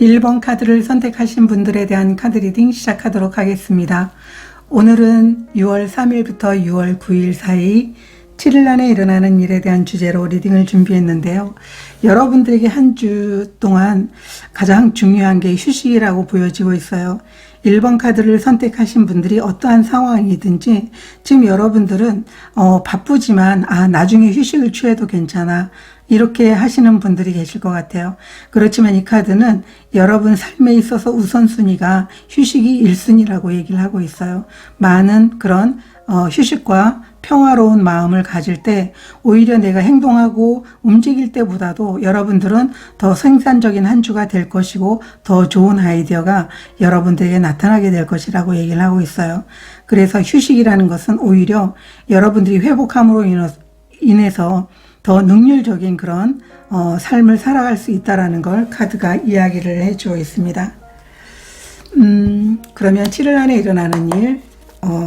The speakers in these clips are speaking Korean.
1번 카드를 선택하신 분들에 대한 카드 리딩 시작하도록 하겠습니다. 오늘은 6월 3일부터 6월 9일 사이 7일 안에 일어나는 일에 대한 주제로 리딩을 준비했는데요. 여러분들에게 한 주 동안 가장 중요한 게 휴식이라고 보여지고 있어요. 1번 카드를 선택하신 분들이 어떠한 상황이든지 지금 여러분들은 바쁘지만 나중에 휴식을 취해도 괜찮아 이렇게 하시는 분들이 계실 것 같아요. 그렇지만 이 카드는 여러분 삶에 있어서 우선순위가 휴식이 1순위라고 얘기를 하고 있어요. 많은 그런 휴식과 평화로운 마음을 가질 때 오히려 내가 행동하고 움직일 때보다도 여러분들은 더 생산적인 한 주가 될 것이고 더 좋은 아이디어가 여러분들에게 나타나게 될 것이라고 얘기를 하고 있어요. 그래서 휴식이라는 것은 오히려 여러분들이 회복함으로 인해서 더 능률적인 그런 삶을 살아갈 수 있다는 걸 카드가 이야기를 해주고 있습니다. 그러면 7일 안에 일어나는 일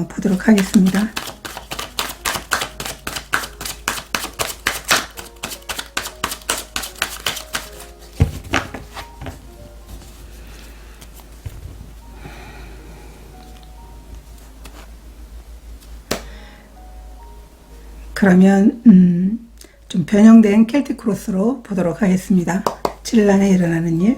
보도록 하겠습니다. 그러면 좀 변형된 켈틱 크로스로 보도록 하겠습니다. 7일 안에 일어나는 일.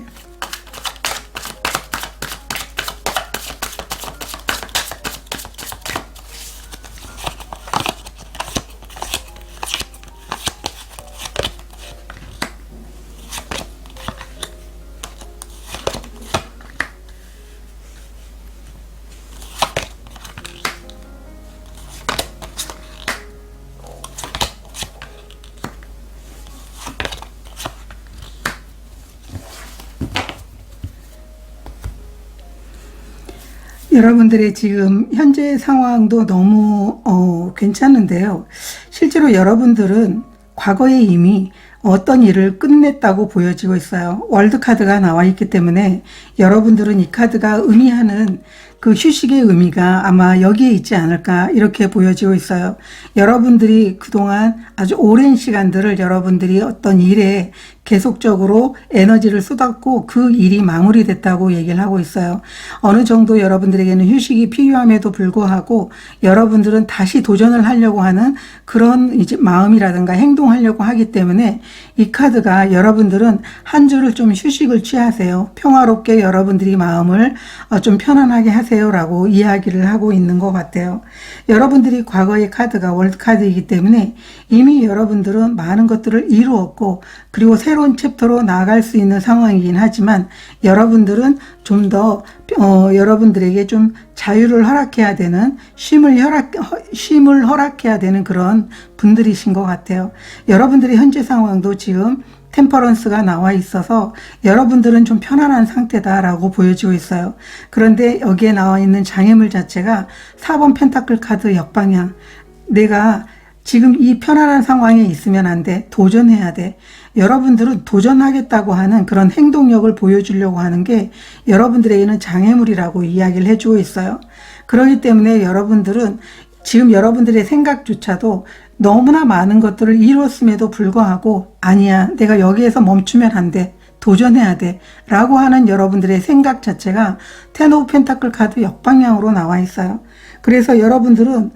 여러분들의 지금 현재 상황도 너무 괜찮은데요. 실제로 여러분들은 과거에 이미 어떤 일을 끝냈다고 보여지고 있어요. 월드 카드가 나와 있기 때문에 여러분들은 이 카드가 의미하는 그 휴식의 의미가 아마 여기에 있지 않을까 이렇게 보여지고 있어요. 여러분들이 그동안 아주 오랜 시간들을 여러분들이 어떤 일에 계속적으로 에너지를 쏟았고 그 일이 마무리됐다고 얘기를 하고 있어요. 어느 정도 여러분들에게는 휴식이 필요함에도 불구하고 여러분들은 다시 도전을 하려고 하는 그런 이제 마음이라든가 행동하려고 하기 때문에 이 카드가 여러분들은 한 주를 좀 휴식을 취하세요. 평화롭게 여러분들이 마음을 좀 편안하게 하세요 라고 이야기를 하고 있는 것 같아요. 여러분들이 과거의 카드가 월드 카드이기 때문에 이미 여러분들은 많은 것들을 이루었고 그리고 새로운 챕터로 나아갈 수 있는 상황이긴 하지만 여러분들은 좀 더 여러분들에게 좀 자유를 허락해야 되는 쉼을 허락해야 되는 그런 분들이신 것 같아요. 여러분들의 현재 상황도 지금 템퍼런스가 나와 있어서 여러분들은 좀 편안한 상태다라고 보여지고 있어요. 그런데 여기에 나와 있는 장애물 자체가 4번 펜타클 카드 역방향. 내가 지금 이 편안한 상황에 있으면 안 돼. 도전해야 돼. 여러분들은 도전하겠다고 하는 그런 행동력을 보여주려고 하는 게 여러분들에게는 장애물이라고 이야기를 해주고 있어요. 그렇기 때문에 여러분들은 지금 여러분들의 생각조차도 너무나 많은 것들을 이뤘음에도 불구하고 아니야, 내가 여기에서 멈추면 안 돼. 도전해야 돼. 라고 하는 여러분들의 생각 자체가 10 오브 펜타클 카드 역방향으로 나와 있어요. 그래서 여러분들은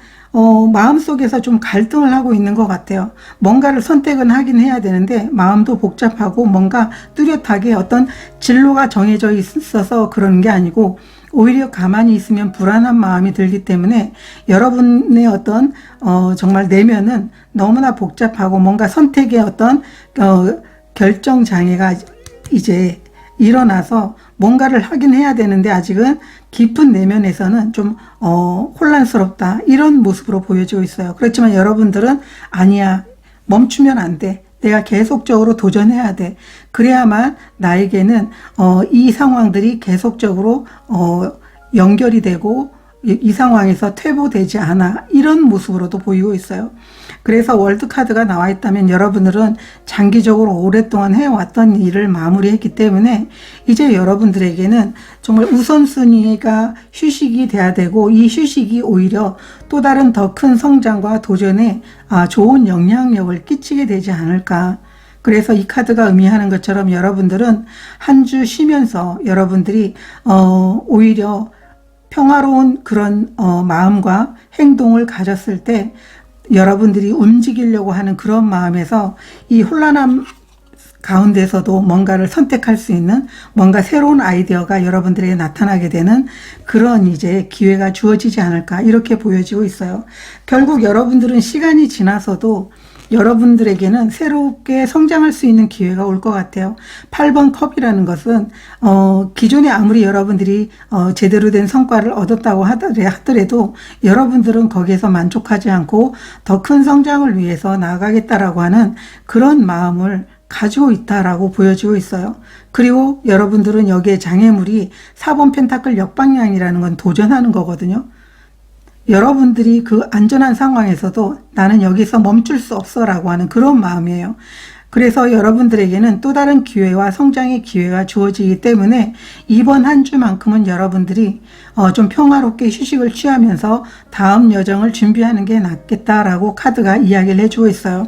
마음속에서 좀 갈등을 하고 있는 것 같아요. 뭔가를 선택은 하긴 해야 되는데 마음도 복잡하고 뭔가 뚜렷하게 어떤 진로가 정해져 있어서 그런 게 아니고 오히려 가만히 있으면 불안한 마음이 들기 때문에 여러분의 어떤 정말 내면은 너무나 복잡하고 뭔가 선택의 어떤 결정 장애가 이제 일어나서 뭔가를 하긴 해야 되는데 아직은 깊은 내면에서는 좀 혼란스럽다 이런 모습으로 보여지고 있어요. 그렇지만 여러분들은 아니야, 멈추면 안 돼. 내가 계속적으로 도전해야 돼. 그래야만 나에게는 이 상황들이 계속적으로 연결이 되고 이 상황에서 퇴보되지 않아 이런 모습으로도 보이고 있어요. 그래서 월드 카드가 나와 있다면 여러분들은 장기적으로 오랫동안 해왔던 일을 마무리했기 때문에 이제 여러분들에게는 정말 우선순위가 휴식이 돼야 되고 이 휴식이 오히려 또 다른 더 큰 성장과 도전에 좋은 영향력을 끼치게 되지 않을까 그래서 이 카드가 의미하는 것처럼 여러분들은 한 주 쉬면서 여러분들이 오히려 평화로운 그런 마음과 행동을 가졌을 때 여러분들이 움직이려고 하는 그런 마음에서 이 혼란함 가운데서도 뭔가를 선택할 수 있는 뭔가 새로운 아이디어가 여러분들에게 나타나게 되는 그런 이제 기회가 주어지지 않을까 이렇게 보여지고 있어요. 결국 여러분들은 시간이 지나서도 여러분들에게는 새롭게 성장할 수 있는 기회가 올 것 같아요. 8번 컵이라는 것은 기존에 아무리 여러분들이 제대로 된 성과를 얻었다고 하더라도 여러분들은 거기에서 만족하지 않고 더 큰 성장을 위해서 나아가겠다라고 하는 그런 마음을 가지고 있다라고 보여지고 있어요. 그리고 여러분들은 여기에 장애물이 4번 펜타클 역방향이라는 건 도전하는 거거든요. 여러분들이 그 안전한 상황에서도 나는 여기서 멈출 수 없어 라고 하는 그런 마음이에요. 그래서 여러분들에게는 또 다른 기회와 성장의 기회가 주어지기 때문에 이번 한 주만큼은 여러분들이 좀 평화롭게 휴식을 취하면서 다음 여정을 준비하는 게 낫겠다라고 카드가 이야기를 해주고 있어요.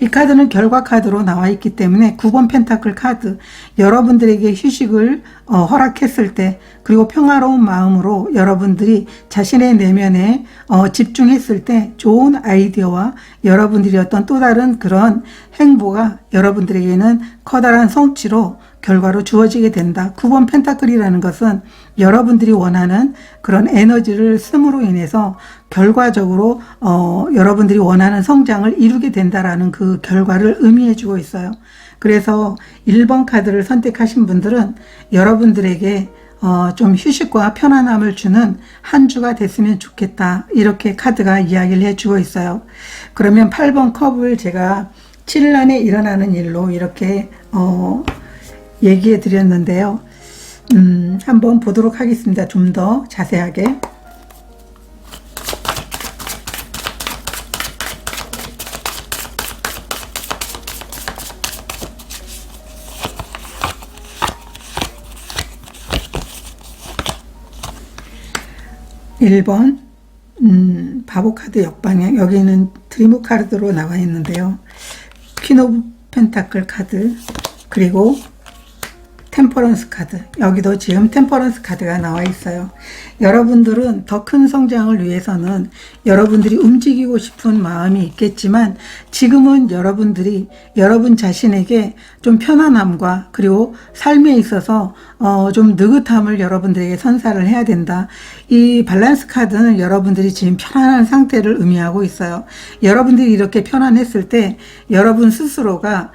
이 카드는 결과 카드로 나와 있기 때문에 9번 펜타클 카드, 여러분들에게 휴식을 허락했을 때 그리고 평화로운 마음으로 여러분들이 자신의 내면에 집중했을 때 좋은 아이디어와 여러분들이 어떤 또 다른 그런 행보가 여러분들에게는 커다란 성취로 결과로 주어지게 된다. 9번 펜타클이라는 것은 여러분들이 원하는 그런 에너지를 씀으로 인해서 결과적으로 여러분들이 원하는 성장을 이루게 된다라는 그 결과를 의미해 주고 있어요. 그래서 1번 카드를 선택하신 분들은 여러분들에게 좀 휴식과 편안함을 주는 한 주가 됐으면 좋겠다. 이렇게 카드가 이야기를 해주고 있어요. 그러면 8번 컵을 제가 7일 안에 일어나는 일로 이렇게 얘기해 드렸는데요. 한번 보도록 하겠습니다. 좀 더 자세하게. (1번) 바보 카드 역방향. 여기는 드리머 카드로 나와 있는데요. 퀸 오브 펜타클 카드, 그리고 템퍼런스 카드. 여기도 지금 템퍼런스 카드가 나와 있어요. 여러분들은 더 큰 성장을 위해서는 여러분들이 움직이고 싶은 마음이 있겠지만 지금은 여러분들이 여러분 자신에게 좀 편안함과 그리고 삶에 있어서 좀 느긋함을 여러분들에게 선사를 해야 된다. 이 밸런스 카드는 여러분들이 지금 편안한 상태를 의미하고 있어요. 여러분들이 이렇게 편안했을 때 여러분 스스로가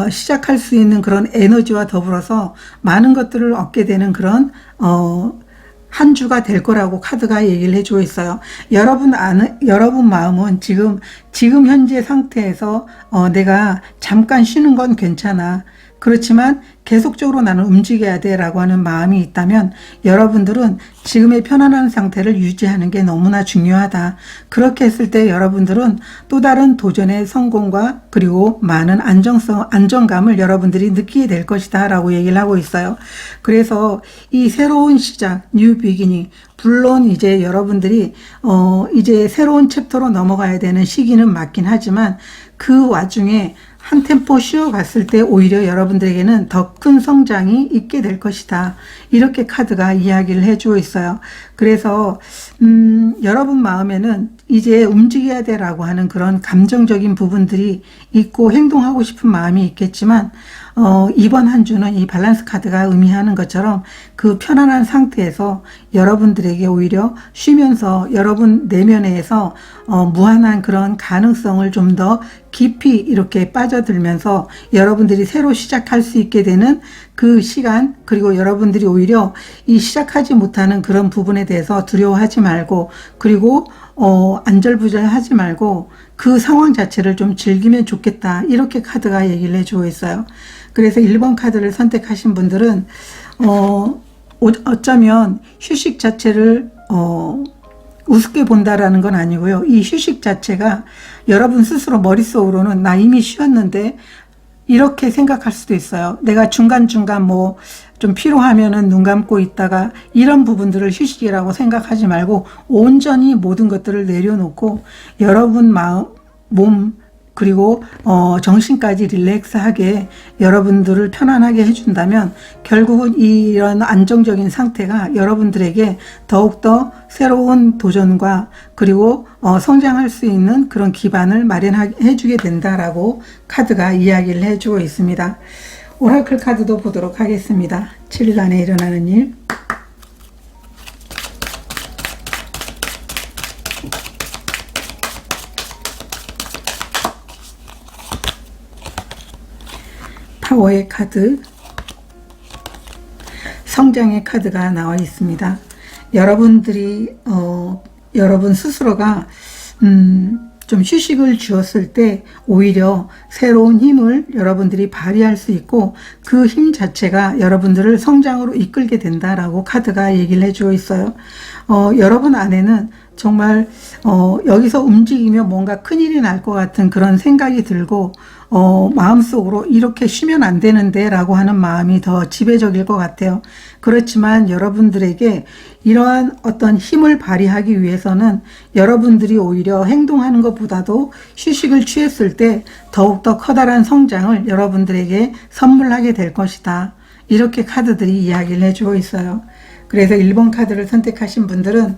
시작할 수 있는 그런 에너지와 더불어서 많은 것들을 얻게 되는 그런 한 주가 될 거라고 카드가 얘기를 해주고 있어요. 여러분 마음은 지금 현재 상태에서 내가 잠깐 쉬는 건 괜찮아. 그렇지만 계속적으로 나는 움직여야 돼 라고 하는 마음이 있다면 여러분들은 지금의 편안한 상태를 유지하는 게 너무나 중요하다. 그렇게 했을 때 여러분들은 또 다른 도전의 성공과 그리고 많은 안정감을 여러분들이 느끼게 될 것이다 라고 얘기를 하고 있어요. 그래서 이 새로운 시작, 뉴 비기닝, 물론 이제 여러분들이 이제 새로운 챕터로 넘어가야 되는 시기는 맞긴 하지만 그 와중에 한 템포 쉬어갔을 때 오히려 여러분들에게는 더 큰 성장이 있게 될 것이다. 이렇게 카드가 이야기를 해주고 있어요. 그래서 여러분 마음에는 이제 움직여야 되라고 하는 그런 감정적인 부분들이 있고 행동하고 싶은 마음이 있겠지만 이번 한 주는 이 밸런스 카드가 의미하는 것처럼 그 편안한 상태에서 여러분들에게 오히려 쉬면서 여러분 내면에서 무한한 그런 가능성을 좀 더 깊이 이렇게 빠져들면서 여러분들이 새로 시작할 수 있게 되는 그 시간, 그리고 여러분들이 오히려 이 시작하지 못하는 그런 부분에 대해서 두려워하지 말고 그리고 안절부절하지 말고 그 상황 자체를 좀 즐기면 좋겠다. 이렇게 카드가 얘기를 해주고 있어요. 그래서 1번 카드를 선택하신 분들은 어쩌면 휴식 자체를 우습게 본다라는 건 아니고요. 이 휴식 자체가 여러분 스스로 머릿속으로는 나 이미 쉬었는데 이렇게 생각할 수도 있어요. 내가 중간중간 뭐 좀 피로하면은 눈 감고 있다가 이런 부분들을 휴식이라고 생각하지 말고 온전히 모든 것들을 내려놓고 여러분 마음, 몸, 그리고 정신까지 릴렉스하게 여러분들을 편안하게 해준다면 결국은 이런 안정적인 상태가 여러분들에게 더욱더 새로운 도전과 그리고 성장할 수 있는 그런 기반을 마련해 주게 된다라고 카드가 이야기를 해주고 있습니다. 오라클 카드도 보도록 하겠습니다. 7일 안에 일어나는 일. 파워의 카드, 성장의 카드가 나와 있습니다. 여러분들이 여러분 스스로가 좀 휴식을 주었을 때 오히려 새로운 힘을 여러분들이 발휘할 수 있고 그 힘 자체가 여러분들을 성장으로 이끌게 된다라고 카드가 얘기를 해주고 있어요. 여러분 안에는 정말 여기서 움직이면 뭔가 큰일이 날 것 같은 그런 생각이 들고 마음속으로 이렇게 쉬면 안 되는데 라고 하는 마음이 더 지배적일 것 같아요. 그렇지만 여러분들에게 이러한 어떤 힘을 발휘하기 위해서는 여러분들이 오히려 행동하는 것보다도 휴식을 취했을 때 더욱더 커다란 성장을 여러분들에게 선물하게 될 것이다. 이렇게 카드들이 이야기를 해주고 있어요. 그래서 1번 카드를 선택하신 분들은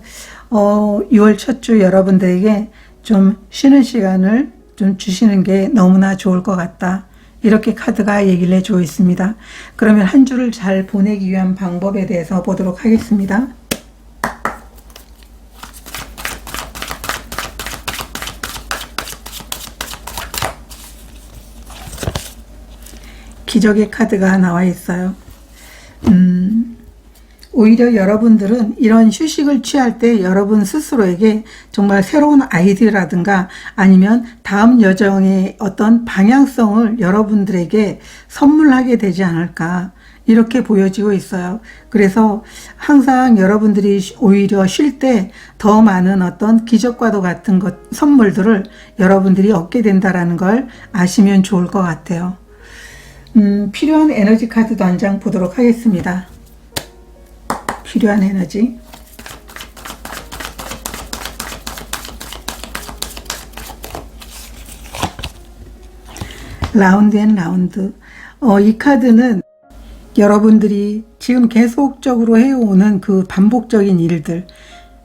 6월 첫 주 여러분들에게 좀 쉬는 시간을 좀 주시는 게 너무나 좋을 것 같다. 이렇게 카드가 얘기를 해주고 있습니다. 그러면 한 주를 잘 보내기 위한 방법에 대해서 보도록 하겠습니다. 기적의 카드가 나와 있어요. 오히려 여러분들은 이런 휴식을 취할 때 여러분 스스로에게 정말 새로운 아이디어라든가 아니면 다음 여정의 어떤 방향성을 여러분들에게 선물하게 되지 않을까 이렇게 보여지고 있어요. 그래서 항상 여러분들이 오히려 쉴 때 더 많은 어떤 기적과도 같은 선물들을 여러분들이 얻게 된다는 걸 아시면 좋을 것 같아요. 필요한 에너지 카드도 한 장 보도록 하겠습니다. 필요한 에너지. 라운드 앤 라운드. 이 카드는 여러분들이 지금 계속적으로 해오는 그 반복적인 일들,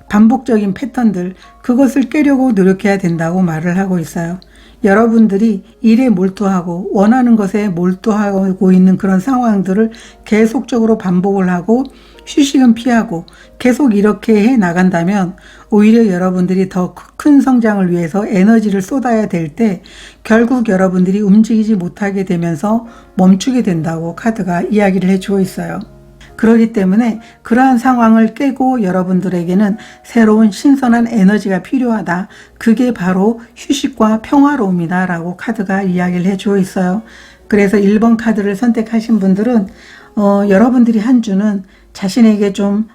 반복적인 패턴들, 그것을 깨려고 노력해야 된다고 말을 하고 있어요. 여러분들이 일에 몰두하고 원하는 것에 몰두하고 있는 그런 상황들을 계속적으로 반복을 하고 휴식은 피하고 계속 이렇게 해 나간다면 오히려 여러분들이 더 큰 성장을 위해서 에너지를 쏟아야 될 때 결국 여러분들이 움직이지 못하게 되면서 멈추게 된다고 카드가 이야기를 해주고 있어요. 그렇기 때문에 그러한 상황을 깨고 여러분들에게는 새로운 신선한 에너지가 필요하다. 그게 바로 휴식과 평화로움이다 라고 카드가 이야기를 해주고 있어요. 그래서 1번 카드를 선택하신 분들은 여러분들이 한 주는 자신에게 좀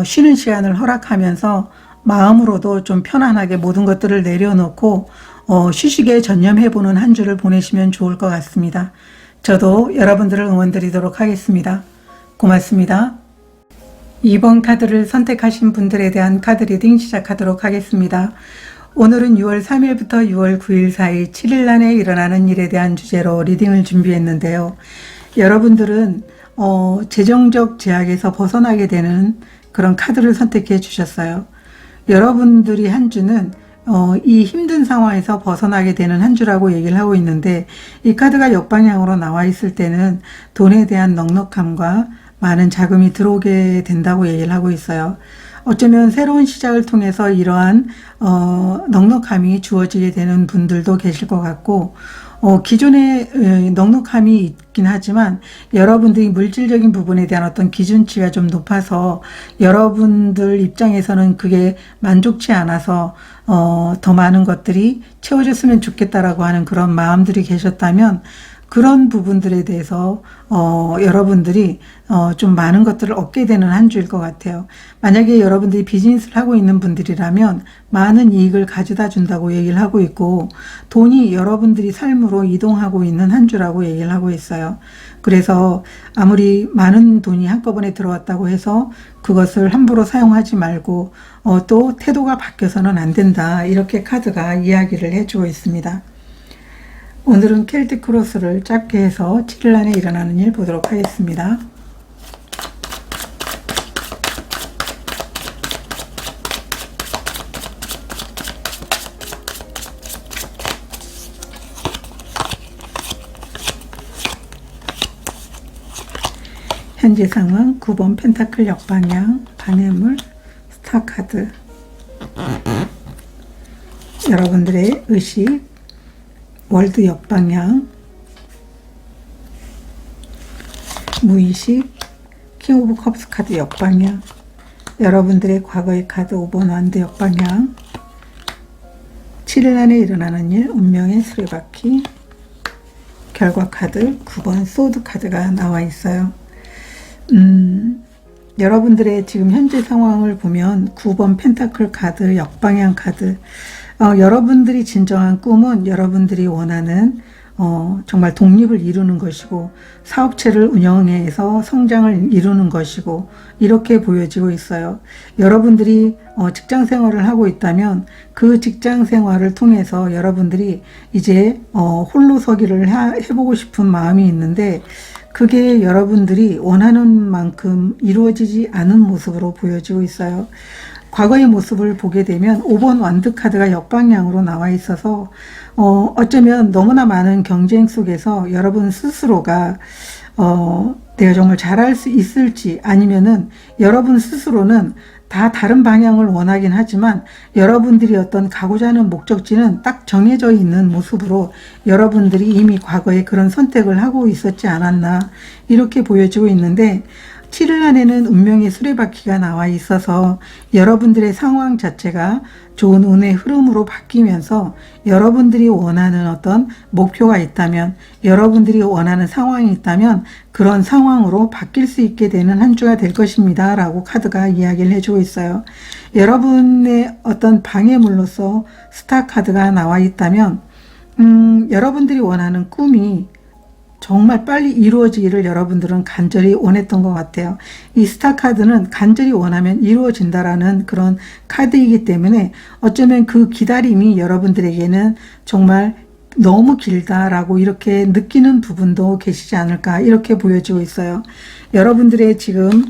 쉬는 시간을 허락하면서 마음으로도 좀 편안하게 모든 것들을 내려놓고 휴식에 전념해보는 한 주를 보내시면 좋을 것 같습니다. 저도 여러분들을 응원드리도록 하겠습니다. 고맙습니다. 2번 카드를 선택하신 분들에 대한 카드 리딩 시작하도록 하겠습니다. 오늘은 6월 3일부터 6월 9일 사이 7일 안에 일어나는 일에 대한 주제로 리딩을 준비했는데요. 여러분들은 재정적 제약에서 벗어나게 되는 그런 카드를 선택해 주셨어요. 여러분들이 한 주는 이 힘든 상황에서 벗어나게 되는 한 주라고 얘기를 하고 있는데 이 카드가 역방향으로 나와 있을 때는 돈에 대한 넉넉함과 많은 자금이 들어오게 된다고 얘기를 하고 있어요. 어쩌면 새로운 시작을 통해서 이러한 넉넉함이 주어지게 되는 분들도 계실 것 같고 기존에 넉넉함이 있긴 하지만 여러분들이 물질적인 부분에 대한 어떤 기준치가 좀 높아서 여러분들 입장에서는 그게 만족치 않아서 더 많은 것들이 채워졌으면 좋겠다라고 하는 그런 마음들이 계셨다면 그런 부분들에 대해서 여러분들이 좀 많은 것들을 얻게 되는 한 주일 것 같아요. 만약에 여러분들이 비즈니스를 하고 있는 분들이라면 많은 이익을 가져다 준다고 얘기를 하고 있고 돈이 여러분들이 삶으로 이동하고 있는 한 주라고 얘기를 하고 있어요. 그래서 아무리 많은 돈이 한꺼번에 들어왔다고 해서 그것을 함부로 사용하지 말고 또 태도가 바뀌어서는 안 된다. 이렇게 카드가 이야기를 해주고 있습니다. 오늘은 켈틱 크로스를 짧게 해서 7일 안에 일어나는 일 보도록 하겠습니다. 현재 상황 9번 펜타클 역방향, 방해물, 스타카드. 여러분들의 의식, 월드 역방향, 무의식, 킹 오브 컵스 카드 역방향, 여러분들의 과거의 카드 5번 완드 역방향, 7일 안에 일어나는 일, 운명의 수레바퀴, 결과 카드 9번 소드 카드가 나와 있어요. 여러분들의 지금 현재 상황을 보면 9번 펜타클 카드, 역방향 카드, 여러분들이 진정한 꿈은 여러분들이 원하는 정말 독립을 이루는 것이고 사업체를 운영해서 성장을 이루는 것이고 이렇게 보여지고 있어요. 여러분들이 직장 생활을 하고 있다면 그 직장 생활을 통해서 여러분들이 이제 홀로서기를 해보고 싶은 마음이 있는데 그게 여러분들이 원하는 만큼 이루어지지 않은 모습으로 보여지고 있어요. 과거의 모습을 보게 되면 5번 완드 카드가 역방향으로 나와 있어서 어쩌면 너무나 많은 경쟁 속에서 여러분 스스로가 내가 정말 잘할 수 있을지 아니면은 여러분 스스로는 다 다른 방향을 원하긴 하지만 여러분들이 어떤 가고자 하는 목적지는 딱 정해져 있는 모습으로 여러분들이 이미 과거에 그런 선택을 하고 있었지 않았나 이렇게 보여지고 있는데 7일 안에는 운명의 수레바퀴가 나와 있어서 여러분들의 상황 자체가 좋은 운의 흐름으로 바뀌면서 여러분들이 원하는 어떤 목표가 있다면 여러분들이 원하는 상황이 있다면 그런 상황으로 바뀔 수 있게 되는 한 주가 될 것입니다 라고 카드가 이야기를 해주고 있어요. 여러분의 어떤 방해물로서 스타 카드가 나와 있다면 여러분들이 원하는 꿈이 정말 빨리 이루어지기를 여러분들은 간절히 원했던 것 같아요. 이 스타 카드는 간절히 원하면 이루어진다라는 그런 카드이기 때문에 어쩌면 그 기다림이 여러분들에게는 정말 너무 길다라고 이렇게 느끼는 부분도 계시지 않을까 이렇게 보여지고 있어요. 여러분들의 지금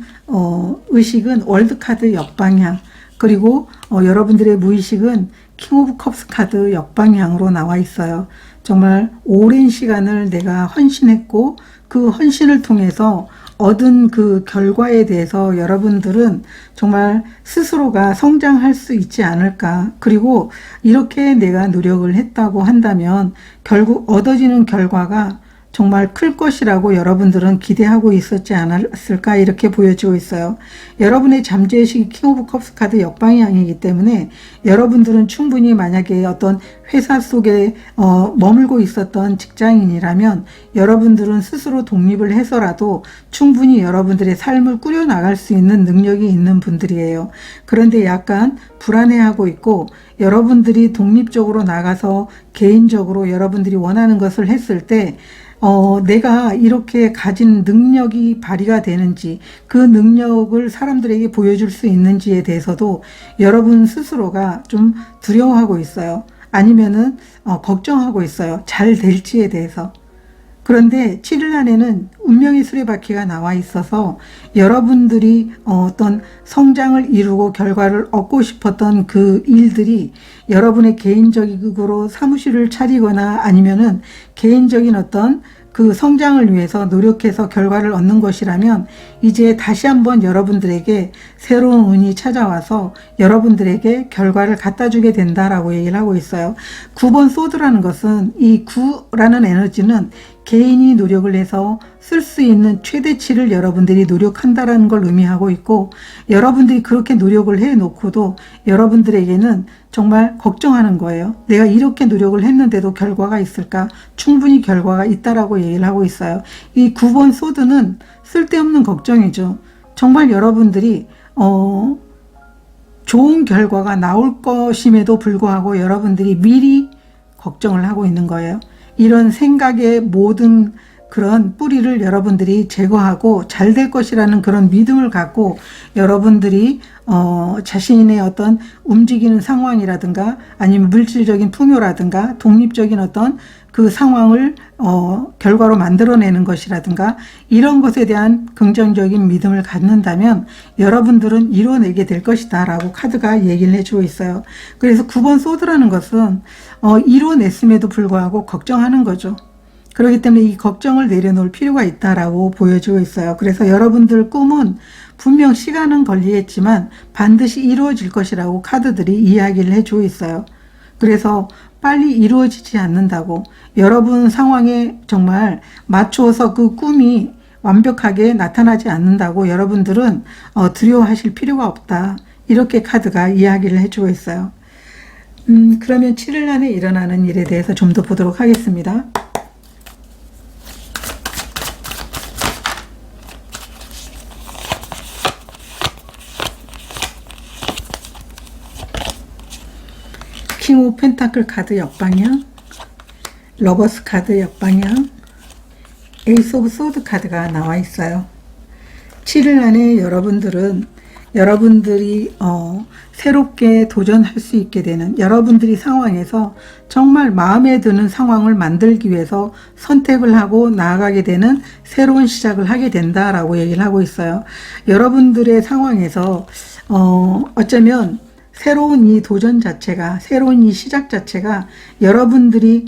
의식은 월드 카드 역방향 그리고 여러분들의 무의식은 킹 오브 컵스 카드 역방향으로 나와 있어요. 정말 오랜 시간을 내가 헌신했고 그 헌신을 통해서 얻은 그 결과에 대해서 여러분들은 정말 스스로가 성장할 수 있지 않을까. 그리고 이렇게 내가 노력을 했다고 한다면 결국 얻어지는 결과가 정말 클 것이라고 여러분들은 기대하고 있었지 않았을까 이렇게 보여지고 있어요. 여러분의 잠재의식이 킹 오브 컵스 카드 역방향이기 때문에 여러분들은 충분히 만약에 어떤 회사 속에 머물고 있었던 직장인이라면 여러분들은 스스로 독립을 해서라도 충분히 여러분들의 삶을 꾸려나갈 수 있는 능력이 있는 분들이에요. 그런데 약간 불안해하고 있고 여러분들이 독립적으로 나가서 개인적으로 여러분들이 원하는 것을 했을 때 내가 이렇게 가진 능력이 발휘가 되는지 그 능력을 사람들에게 보여줄 수 있는지에 대해서도 여러분 스스로가 좀 두려워하고 있어요. 아니면은 걱정하고 있어요. 잘 될지에 대해서. 그런데 7일 안에는 운명의 수레바퀴가 나와 있어서 여러분들이 어떤 성장을 이루고 결과를 얻고 싶었던 그 일들이 여러분의 개인적으로 사무실을 차리거나 아니면은 개인적인 어떤 그 성장을 위해서 노력해서 결과를 얻는 것이라면 이제 다시 한번 여러분들에게 새로운 운이 찾아와서 여러분들에게 결과를 갖다 주게 된다라고 얘기를 하고 있어요. 9번 소드라는 것은 이 9라는 에너지는 개인이 노력을 해서 쓸 수 있는 최대치를 여러분들이 노력한다라는 걸 의미하고 있고 여러분들이 그렇게 노력을 해놓고도 여러분들에게는 정말 걱정하는 거예요. 내가 이렇게 노력을 했는데도 결과가 있을까? 충분히 결과가 있다라고 얘기를 하고 있어요. 이 9번 소드는 쓸데없는 걱정이죠. 정말 여러분들이 좋은 결과가 나올 것임에도 불구하고 여러분들이 미리 걱정을 하고 있는 거예요. 이런 생각의 모든 그런 뿌리를 여러분들이 제거하고 잘 될 것이라는 그런 믿음을 갖고 여러분들이 자신의 어떤 움직이는 상황이라든가 아니면 물질적인 풍요라든가 독립적인 어떤 그 상황을 결과로 만들어내는 것이라든가 이런 것에 대한 긍정적인 믿음을 갖는다면 여러분들은 이뤄내게 될 것이다 라고 카드가 얘기를 해주고 있어요. 그래서 9번 소드라는 것은 이뤄냈음에도 불구하고 걱정하는 거죠. 그렇기 때문에 이 걱정을 내려놓을 필요가 있다라고 보여지고 있어요. 그래서 여러분들 꿈은 분명 시간은 걸리겠지만 반드시 이루어질 것이라고 카드들이 이야기를 해주고 있어요. 그래서 빨리 이루어지지 않는다고 여러분 상황에 정말 맞추어서 그 꿈이 완벽하게 나타나지 않는다고 여러분들은 두려워하실 필요가 없다. 이렇게 카드가 이야기를 해주고 있어요. 그러면 7일 안에 일어나는 일에 대해서 좀 더 보도록 하겠습니다. 킹 오브 펜타클 카드 역방향, 러버스 카드 역방향, 에이스 오브 소드 카드가 나와 있어요. 7일 안에 여러분들이 새롭게 도전할 수 있게 되는 여러분들이 상황에서 정말 마음에 드는 상황을 만들기 위해서 선택을 하고 나아가게 되는 새로운 시작을 하게 된다라고 얘기를 하고 있어요. 여러분들의 상황에서 어쩌면 새로운 이 도전 자체가, 새로운 이 시작 자체가 여러분들이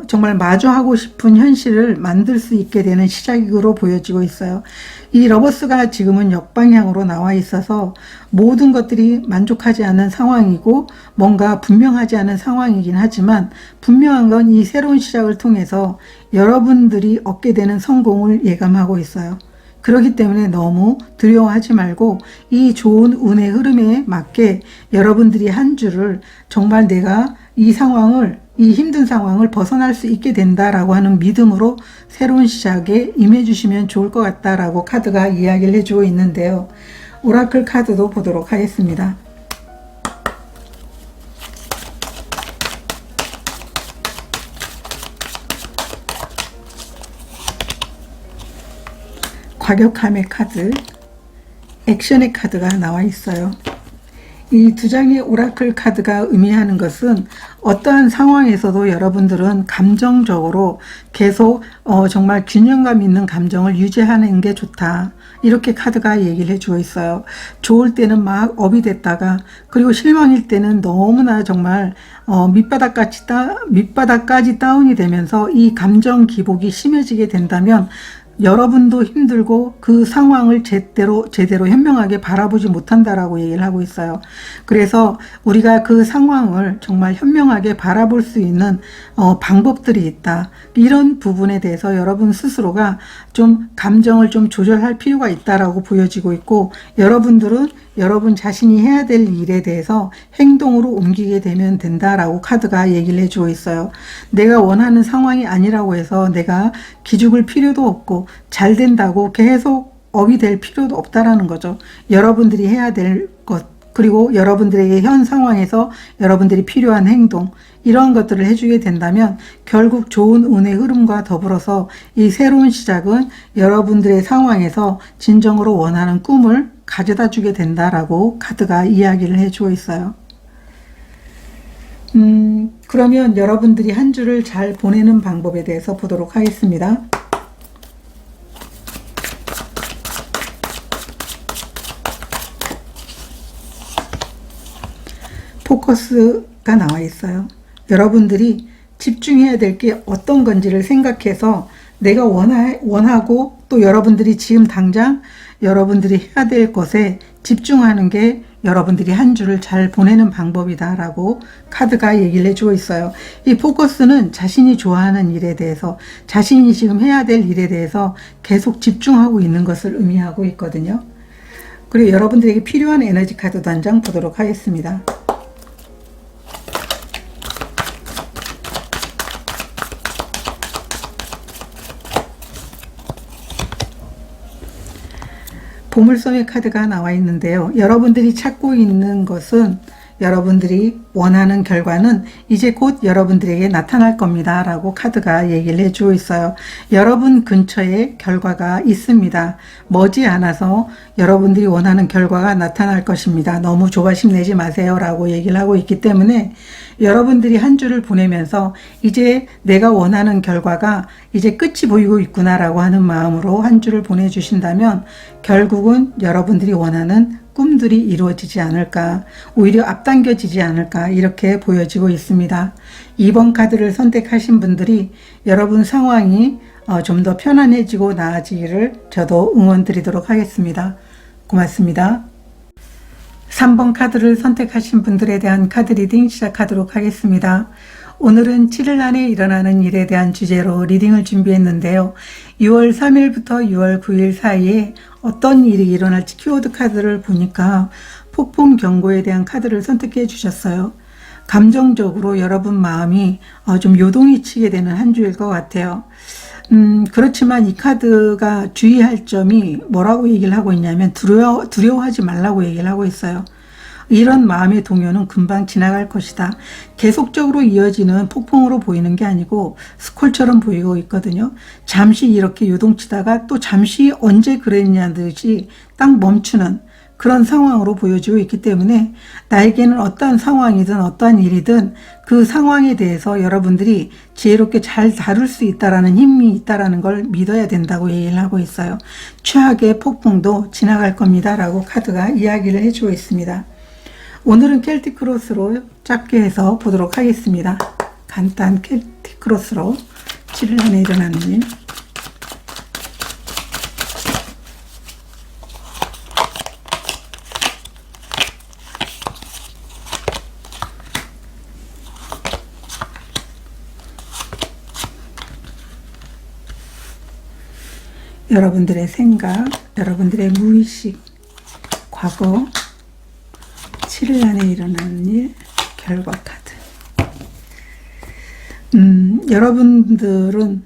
정말 마주하고 싶은 현실을 만들 수 있게 되는 시작으로 보여지고 있어요. 이 러버스가 지금은 역방향으로 나와 있어서 모든 것들이 만족하지 않은 상황이고 뭔가 분명하지 않은 상황이긴 하지만 분명한 건 이 새로운 시작을 통해서 여러분들이 얻게 되는 성공을 예감하고 있어요. 그렇기 때문에 너무 두려워하지 말고 이 좋은 운의 흐름에 맞게 여러분들이 한 주를 정말 내가 이 힘든 상황을 벗어날 수 있게 된다라고 하는 믿음으로 새로운 시작에 임해주시면 좋을 것 같다라고 카드가 이야기를 해주고 있는데요. 오라클 카드도 보도록 하겠습니다. 과격함의 카드, 액션의 카드가 나와 있어요. 이 두 장의 오라클 카드가 의미하는 것은 어떠한 상황에서도 여러분들은 감정적으로 계속 정말 균형감 있는 감정을 유지하는 게 좋다. 이렇게 카드가 얘기를 해주고 있어요. 좋을 때는 막 업이 됐다가 그리고 실망일 때는 너무나 정말 밑바닥까지 다운이 되면서 이 감정 기복이 심해지게 된다면 여러분도 힘들고 그 상황을 제대로 현명하게 바라보지 못한다라고 얘기를 하고 있어요. 그래서 우리가 그 상황을 정말 현명하게 바라볼 수 있는 방법들이 있다. 이런 부분에 대해서 여러분 스스로가 좀 감정을 좀 조절할 필요가 있다라고 보여지고 있고 여러분들은 여러분 자신이 해야 될 일에 대해서 행동으로 옮기게 되면 된다라고 카드가 얘기를 해주고 있어요. 내가 원하는 상황이 아니라고 해서 내가 기죽을 필요도 없고 잘 된다고 계속 업이 될 필요도 없다라는 거죠. 여러분들이 해야 될 것 그리고 여러분들에게 현 상황에서 여러분들이 필요한 행동 이런 것들을 해주게 된다면 결국 좋은 운의 흐름과 더불어서 이 새로운 시작은 여러분들의 상황에서 진정으로 원하는 꿈을 가져다 주게 된다라고 카드가 이야기를 해주고 있어요. 그러면 여러분들이 한 주를 잘 보내는 방법에 대해서 보도록 하겠습니다. 포커스가 나와 있어요. 여러분들이 집중해야 될 게 어떤 건지를 생각해서 내가 원하고 또 여러분들이 지금 당장 여러분들이 해야 될 것에 집중하는 게 여러분들이 한 주를 잘 보내는 방법이다 라고 카드가 얘기를 해주고 있어요. 이 포커스는 자신이 좋아하는 일에 대해서 자신이 지금 해야 될 일에 대해서 계속 집중하고 있는 것을 의미하고 있거든요. 그리고 여러분들에게 필요한 에너지 카드도 한 장 보도록 하겠습니다. 보물섬의 카드가 나와 있는데요. 여러분들이 찾고 있는 것은 여러분들이 원하는 결과는 이제 곧 여러분들에게 나타날 겁니다 라고 카드가 얘기를 해주고 있어요. 여러분 근처에 결과가 있습니다. 머지않아서 여러분들이 원하는 결과가 나타날 것입니다. 너무 조바심 내지 마세요 라고 얘기를 하고 있기 때문에 여러분들이 한 주를 보내면서 이제 내가 원하는 결과가 이제 끝이 보이고 있구나 라고 하는 마음으로 한 주를 보내주신다면 결국은 여러분들이 원하는 꿈들이 이루어지지 않을까, 오히려 앞당겨지지 않을까 이렇게 보여지고 있습니다. 2번 카드를 선택하신 분들이 여러분 상황이 좀 더 편안해지고 나아지기를 저도 응원 드리도록 하겠습니다. 고맙습니다. 3번 카드를 선택하신 분들에 대한 카드 리딩 시작하도록 하겠습니다. 오늘은 7일 안에 일어나는 일에 대한 주제로 리딩을 준비했는데요. 6월 3일부터 6월 9일 사이에 어떤 일이 일어날지 키워드 카드를 보니까 폭풍 경고에 대한 카드를 선택해 주셨어요. 감정적으로 여러분 마음이 좀 요동이 치게 되는 한 주일 것 같아요. 그렇지만 이 카드가 주의할 점이 뭐라고 얘기를 하고 있냐면 두려워하지 말라고 얘기를 하고 있어요. 이런 마음의 동요는 금방 지나갈 것이다. 계속적으로 이어지는 폭풍으로 보이는 게 아니고 스콜처럼 보이고 있거든요. 잠시 이렇게 요동치다가 또 잠시 언제 그랬냐는 듯이 딱 멈추는 그런 상황으로 보여지고 있기 때문에 나에게는 어떠한 상황이든 어떠한 일이든 그 상황에 대해서 여러분들이 지혜롭게 잘 다룰 수 있다라는 힘이 있다라는 걸 믿어야 된다고 얘기를 하고 있어요. 최악의 폭풍도 지나갈 겁니다 라고 카드가 이야기를 해주고 있습니다. 오늘은 켈틱 크로스로 짧게 해서 보도록 하겠습니다. 간단 켈틱 크로스로 7일 안에 일어나는 일. 여러분들의 생각, 여러분들의 무의식, 과거, 7일 안에 일어나는 일, 결과 카드. 여러분들은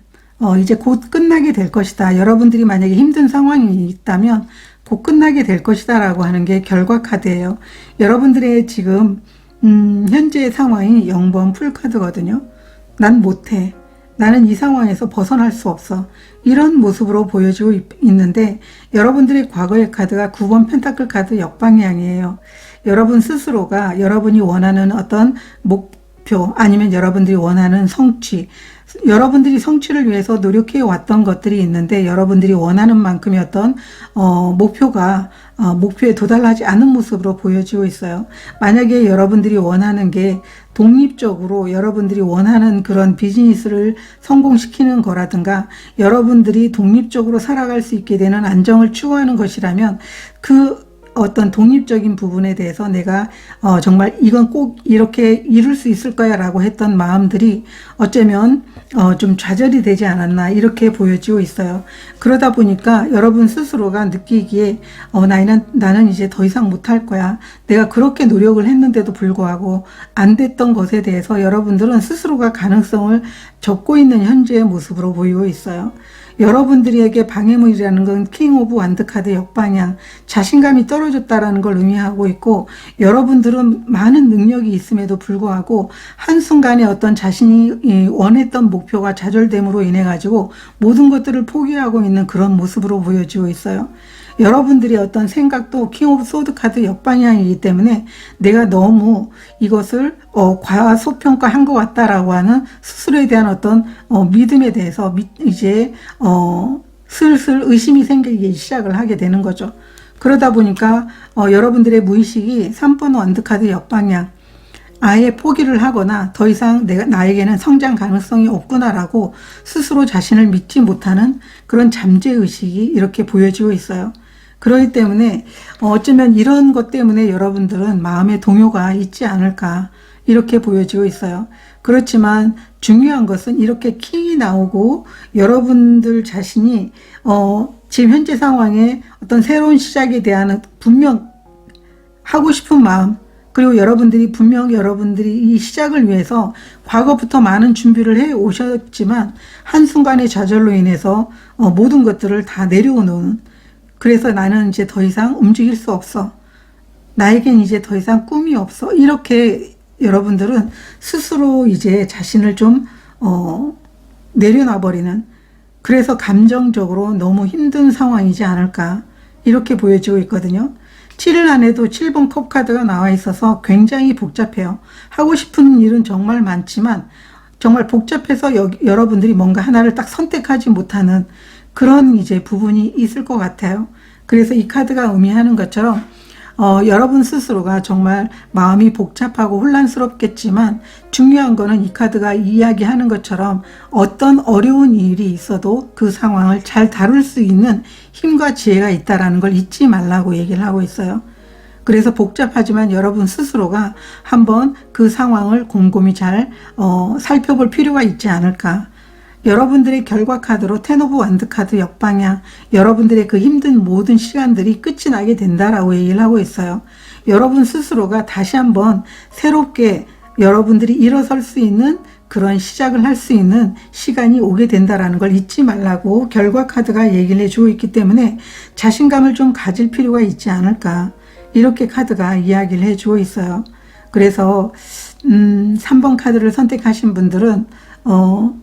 이제 곧 끝나게 될 것이다. 여러분들이 만약에 힘든 상황이 있다면 곧 끝나게 될 것이다 라고 하는 게 결과 카드예요. 여러분들의 지금 현재의 상황이 0번 풀카드거든요. 난 못해. 나는 이 상황에서 벗어날 수 없어. 이런 모습으로 보여지고 있는데 여러분들의 과거의 카드가 9번 펜타클 카드 역방향이에요. 여러분 스스로가 여러분이 원하는 어떤 목표 아니면 여러분들이 원하는 성취, 여러분들이 성취를 위해서 노력해 왔던 것들이 있는데 여러분들이 원하는 만큼의 어떤 목표에 도달하지 않은 모습으로 보여지고 있어요. 만약에 여러분들이 원하는 게 독립적으로 여러분들이 원하는 그런 비즈니스를 성공시키는 거라든가 여러분들이 독립적으로 살아갈 수 있게 되는 안정을 추구하는 것이라면 그 어떤 독립적인 부분에 대해서 내가 정말 이건 꼭 이렇게 이룰 수 있을 거야 라고 했던 마음들이 어쩌면 좀 좌절이 되지 않았나 이렇게 보여지고 있어요. 그러다 보니까 여러분 스스로가 느끼기에 나는 이제 더 이상 못할 거야. 내가 그렇게 노력을 했는데도 불구하고 안 됐던 것에 대해서 여러분들은 스스로가 가능성을 접고 있는 현재의 모습으로 보이고 있어요. 여러분들에게 방해물이라는 건 킹 오브 완드 카드 역방향, 자신감이 떨어졌다라는 걸 의미하고 있고 여러분들은 많은 능력이 있음에도 불구하고 한순간에 어떤 자신이 원했던 목표가 좌절됨으로 인해 가지고 모든 것들을 포기하고 있는 그런 모습으로 보여지고 있어요. 여러분들의 어떤 생각도 킹 오브 소드 카드 역방향이기 때문에 내가 너무 이것을 과소평가한 것 같다라고 하는 스스로에 대한 어떤 믿음에 대해서 이제 슬슬 의심이 생기기 시작을 하게 되는 거죠. 그러다 보니까 여러분들의 무의식이 3번 완드 카드 역방향, 아예 포기를 하거나 더 이상 나에게는 성장 가능성이 없구나라고 스스로 자신을 믿지 못하는 그런 잠재의식이 이렇게 보여지고 있어요. 그렇기 때문에 어쩌면 이런 것 때문에 여러분들은 마음의 동요가 있지 않을까 이렇게 보여지고 있어요. 그렇지만 중요한 것은 이렇게 킹이 나오고 여러분들 자신이 지금 현재 상황에 어떤 새로운 시작에 대한 분명 하고 싶은 마음, 그리고 여러분들이 이 시작을 위해서 과거부터 많은 준비를 해 오셨지만 한순간의 좌절로 인해서 모든 것들을 다 내려놓는, 그래서 나는 이제 더 이상 움직일 수 없어. 나에겐 이제 더 이상 꿈이 없어. 이렇게 여러분들은 스스로 이제 자신을 좀 내려놔 버리는, 그래서 감정적으로 너무 힘든 상황이지 않을까 이렇게 보여지고 있거든요. 7일 안에도 7번 컵 카드가 나와 있어서 굉장히 복잡해요. 하고 싶은 일은 정말 많지만 정말 복잡해서 여러분들이 뭔가 하나를 딱 선택하지 못하는 그런 이제 부분이 있을 것 같아요. 그래서 이 카드가 의미하는 것처럼 여러분 스스로가 정말 마음이 복잡하고 혼란스럽겠지만 중요한 거는 이 카드가 이야기하는 것처럼 어떤 어려운 일이 있어도 그 상황을 잘 다룰 수 있는 힘과 지혜가 있다는 걸 잊지 말라고 얘기를 하고 있어요. 그래서 복잡하지만 여러분 스스로가 한번 그 상황을 곰곰이 잘 살펴볼 필요가 있지 않을까. 여러분들의 결과 카드로 텐 오브 완드 카드 역방향, 여러분들의 그 힘든 모든 시간들이 끝이 나게 된다라고 얘기를 하고 있어요. 여러분 스스로가 다시 한번 새롭게 여러분들이 일어설 수 있는 그런 시작을 할 수 있는 시간이 오게 된다라는 걸 잊지 말라고 결과 카드가 얘기를 해주고 있기 때문에 자신감을 좀 가질 필요가 있지 않을까, 이렇게 카드가 이야기를 해주고 있어요. 그래서 3번 카드를 선택하신 분들은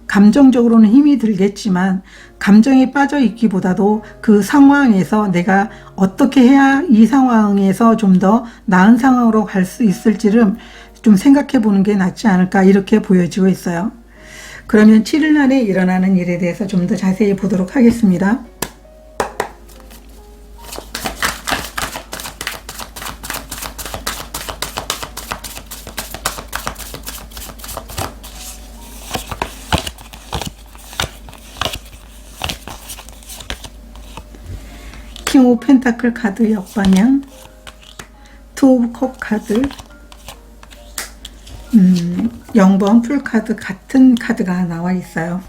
감정적으로는 힘이 들겠지만 감정에 빠져 있기보다도 그 상황에서 내가 어떻게 해야 이 상황에서 좀 더 나은 상황으로 갈 수 있을지를 좀 생각해 보는 게 낫지 않을까, 이렇게 보여지고 있어요. 그러면 7일 안에 일어나는 일에 대해서 좀 더 자세히 보도록 하겠습니다. 킹 오브 펜타클 카드 역방향, 투 오브 컵 카드, 0번 풀 카드 같은 카드가 나와 있어요.